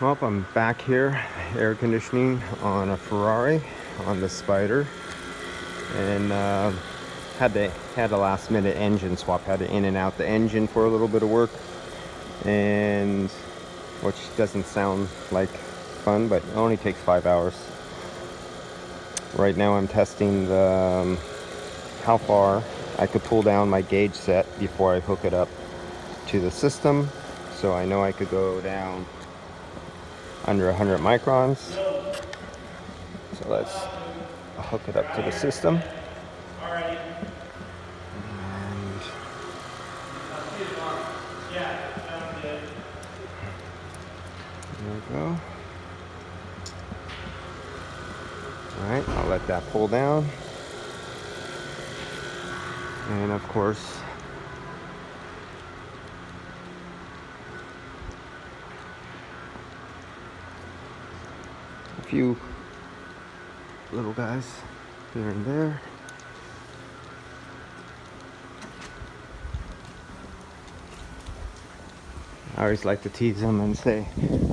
Well, I'm back here, air conditioning on a Ferrari on the Spider, and had a last minute engine swap. Had to in and out the engine for a little bit of work, and which doesn't sound like fun, but it only takes 5 hours. Right now I'm testing the how far I could pull down my gauge set before I hook it up to the system. So I know I could go down under 100 microns. So let's hook it up to the system. And there we go. All right, I'll let that pull down. And of course, a few little guys here and there. I always like to tease them and say,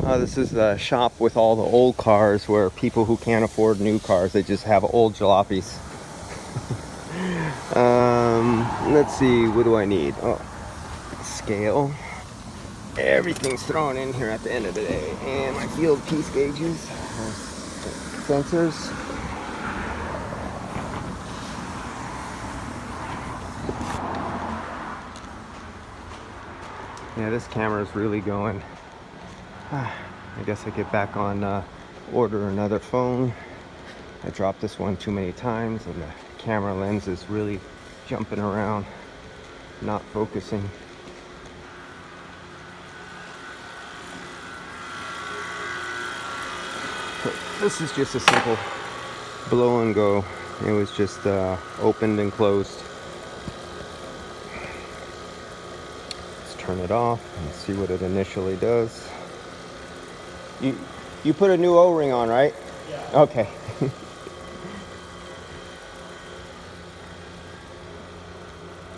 oh, this is a shop with all the old cars where people who can't afford new cars, they just have old jalopies. Let's see, what do I need? Oh, scale. Everything's thrown in here at the end of the day. And my field piece gauges, sensors. Yeah, this camera is really going. I guess I get back on order another phone. I dropped this one too many times and the camera lens is really jumping around, not focusing. So this is just a simple blow and go. It was just opened and closed. Turn it off and see what it initially does. You put a new O-ring on, right? Yeah. Okay.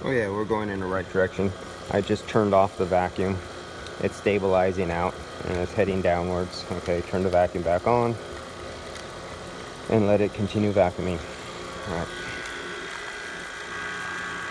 Oh yeah, we're going in the right direction. I just turned off the vacuum. It's stabilizing out and it's heading downwards. Okay, turn the vacuum back on and let it continue vacuuming. All right.